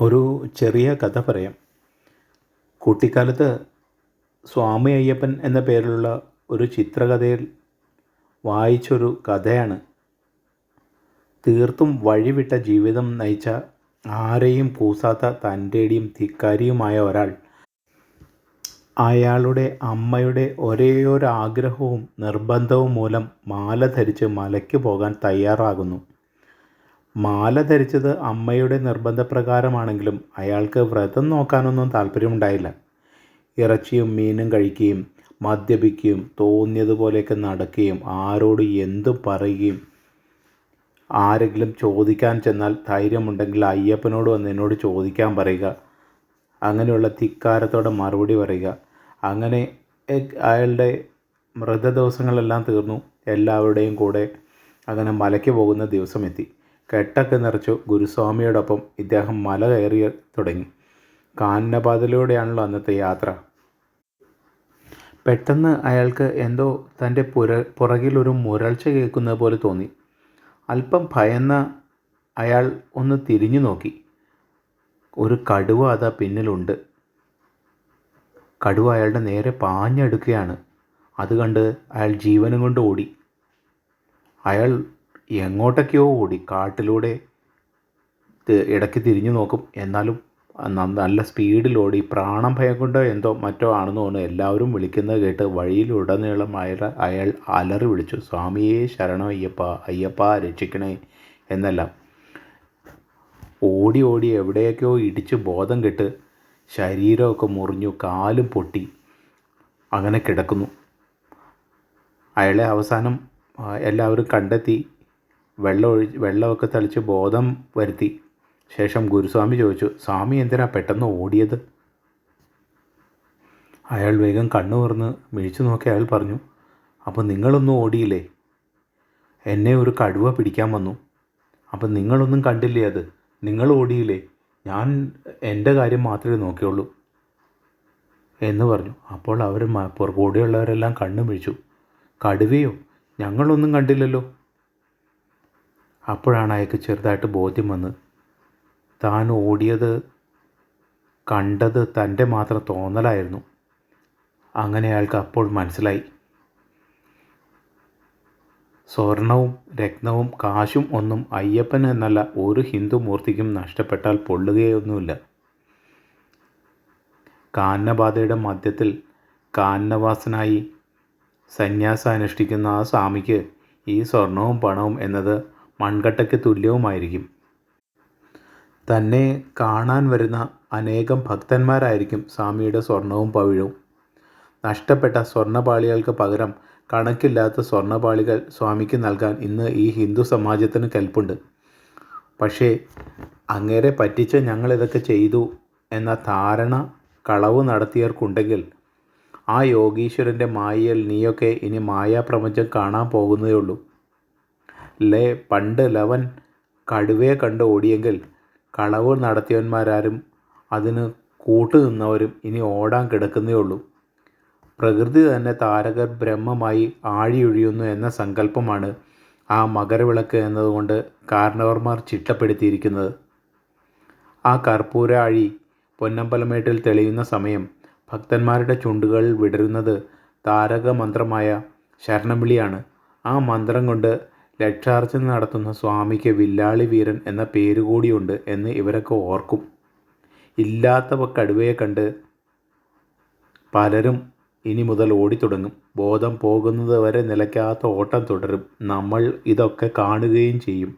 ഒരു ചെറിയ കഥ പറയാം. കുട്ടിക്കാലത്ത് സ്വാമി അയ്യപ്പൻ എന്ന പേരിലുള്ള ഒരു ചിത്രകഥയിൽ വായിച്ചൊരു കഥയാണ്. തീർത്തും വഴിവിട്ട ജീവിതം നയിച്ച, ആരെയും കൂസാത്ത തൻ്റെടിയും ധിക്കാരിയുമായ ഒരാൾ അയാളുടെ അമ്മയുടെ ഒരേയൊരു ആഗ്രഹവും നിർബന്ധവും മൂലം മാല ധരിച്ച് മലയ്ക്ക് പോകാൻ തയ്യാറാകുന്നു. മാല ധരിച്ചത് അമ്മയുടെ നിർബന്ധപ്രകാരമാണെങ്കിലും അയാൾക്ക് വ്രതം നോക്കാനൊന്നും താല്പര്യമുണ്ടായില്ല. ഇറച്ചിയും മീനും കഴിക്കുകയും മദ്യപിക്കുകയും തോന്നിയതുപോലെയൊക്കെ നടക്കുകയും ആരോട് എന്തും പറയുകയും, ആരെങ്കിലും ചോദിക്കാൻ ചെന്നാൽ ധൈര്യമുണ്ടെങ്കിൽ അയ്യപ്പനോട് വന്ന് എന്നോട് ചോദിക്കാൻ പറയുക, അങ്ങനെയുള്ള ധിക്കാരത്തോടെ മറുപടി പറയുക. അങ്ങനെ അയാളുടെ വ്രതദിവസങ്ങളെല്ലാം തീർന്നു. എല്ലാവരുടെയും കൂടെ അങ്ങനെ മലയ്ക്ക് പോകുന്ന ദിവസം എത്തി. കെട്ടൊക്കെ നിറച്ചു ഗുരുസ്വാമിയോടൊപ്പം ഇദ്ദേഹം മല കയറി തുടങ്ങി. കാനനപാതയിലൂടെയാണല്ലോ അന്നത്തെ യാത്ര. പെട്ടെന്ന് അയാൾക്ക് എന്തോ തൻ്റെ പുറകിലൊരു മുരൾച്ച കേൾക്കുന്നത് പോലെ തോന്നി. അല്പം ഭയന്ന അയാൾ ഒന്ന് തിരിഞ്ഞു നോക്കി. ഒരു കടുവ അതാ പിന്നിലുണ്ട്. കടുവ അയാളുടെ നേരെ പാഞ്ഞെടുക്കുകയാണ്. അത് കണ്ട് അയാൾ ജീവനും കൊണ്ട് ഓടി. അയാൾ എങ്ങോട്ടൊക്കെയോ ഓടി. കാട്ടിലൂടെ ഇടയ്ക്ക് തിരിഞ്ഞു നോക്കും, എന്നാലും നല്ല സ്പീഡിലോടി. പ്രാണം ഭയം കൊണ്ടോ എന്തോ മറ്റോ ആണെന്ന് തോന്നുന്നു. എല്ലാവരും വിളിക്കുന്നത് കേട്ട് വഴിയിലുടനീളം അയാൾ അലറി വിളിച്ചു, സ്വാമിയേ ശരണം അയ്യപ്പ, അയ്യപ്പ രക്ഷിക്കണേ എന്നെല്ലാം. ഓടി ഓടി എവിടെയൊക്കെയോ ഇടിച്ച് ബോധം കെട്ട് ശരീരമൊക്കെ മുറിഞ്ഞു, കാലും പൊട്ടി അങ്ങനെ കിടക്കുന്നു. അയാളെ അവസാനം എല്ലാവരും കണ്ടെത്തി വെള്ളമൊക്കെ തളിച്ച് ബോധം വരുത്തി. ശേഷം ഗുരുസ്വാമി ചോദിച്ചു, സ്വാമി എന്തിനാ പെട്ടെന്ന് ഓടിയത്? അയാൾ വേഗം കണ്ണു തുറന്ന് മിഴിച്ചു നോക്കി അയാൾ പറഞ്ഞു, അപ്പോൾ നിങ്ങളൊന്നും ഓടിയില്ലേ? എന്നെ ഒരു കടുവ പിടിക്കാൻ വന്നു. അപ്പം നിങ്ങളൊന്നും കണ്ടില്ലേ? അത് നിങ്ങൾ ഓടിയില്ലേ? ഞാൻ എൻ്റെ കാര്യം മാത്രമേ നോക്കിയുള്ളൂ എന്ന് പറഞ്ഞു. അപ്പോൾ അവർ കൂടെയുള്ളവരെല്ലാം കണ്ണു മിഴിച്ചു. കടുവയോ? ഞങ്ങളൊന്നും കണ്ടില്ലല്ലോ. അപ്പോഴാണ് അയാൾക്ക് ചെറുതായിട്ട് ബോധ്യം വന്ന്, താൻ ഓടിയത് കണ്ടത് തൻ്റെ മാത്രം തോന്നലായിരുന്നു. അങ്ങനെ അയാൾക്ക് അപ്പോൾ മനസ്സിലായി, സ്വർണവും രത്നവും കാശും ഒന്നും അയ്യപ്പൻ എന്നല്ല ഒരു ഹിന്ദു മൂർത്തിക്കും നഷ്ടപ്പെട്ടാൽ പൊള്ളുകയൊന്നുമില്ല. കാനനപാതയുടെ മധ്യത്തിൽ കാനനവാസനായി സന്യാസം അനുഷ്ഠിക്കുന്ന ആ സ്വാമിക്ക് ഈ സ്വർണവും പണവും എന്നത് മൺകട്ടയ്ക്ക് തുല്യവുമായിരിക്കും. തന്നെ കാണാൻ വരുന്ന അനേകം ഭക്തന്മാരായിരിക്കും സ്വാമിയുടെ സ്വർണവും പവിഴവും. നഷ്ടപ്പെട്ട സ്വർണ്ണപാളികൾക്ക് പകരം കണക്കില്ലാത്ത സ്വർണ്ണപാളികൾ സ്വാമിക്ക് നൽകാൻ ഇന്ന് ഈ ഹിന്ദു സമാജത്തിന് കെൽപ്പുണ്ട്. പക്ഷേ അങ്ങേരെ പറ്റിച്ച് ഞങ്ങളിതൊക്കെ ചെയ്തു എന്ന ധാരണ കളവ് നടത്തിയവർക്കുണ്ടെങ്കിൽ ആ യോഗീശ്വരൻ്റെ മായയിൽ നീയൊക്കെ ഇനി മായാപ്രപഞ്ചം കാണാൻ പോകുന്നതേ ഉള്ളൂ. പണ്ട് ലവൻ കടുവയെ കണ്ട് ഓടിയെങ്കിൽ കളവ് നടത്തിയവന്മാരാരും അതിന് കൂട്ടുനിന്നവരും ഇനി ഓടാൻ കിടക്കുന്നേ ഉള്ളൂ. പ്രകൃതി തന്നെ താരക ബ്രഹ്മമായി ആഴിയൊഴിയുന്നു എന്ന സങ്കല്പമാണ് ആ മകരവിളക്ക് എന്നതുകൊണ്ട് കാരണവർമാർ ചിട്ടപ്പെടുത്തിയിരിക്കുന്നത്. ആ കർപ്പൂര ആഴി പൊന്നമ്പലമേട്ടിൽ തെളിയുന്ന സമയം ഭക്തന്മാരുടെ ചുണ്ടുകളിൽ വിടരുന്നത് താരക മന്ത്രമായ ശരണം വിളിയാണ്. ആ മന്ത്രം കൊണ്ട് ലക്ഷാർച്ചന നടത്തുന്ന സ്വാമിക്ക് വില്ലാളി വീരൻ എന്ന പേരുകൂടിയുണ്ട് എന്ന് ഇവരൊക്കെ ഓർക്കും. ഇല്ലാത്ത കടുവയെ കണ്ട് പലരും ഇനി മുതൽ ഓടിത്തുടങ്ങും. ബോധം പോകുന്നത് വരെ നിലയ്ക്കാത്ത ഓട്ടം തുടരും. നമ്മൾ ഇതൊക്കെ കാണുകയും ചെയ്യും.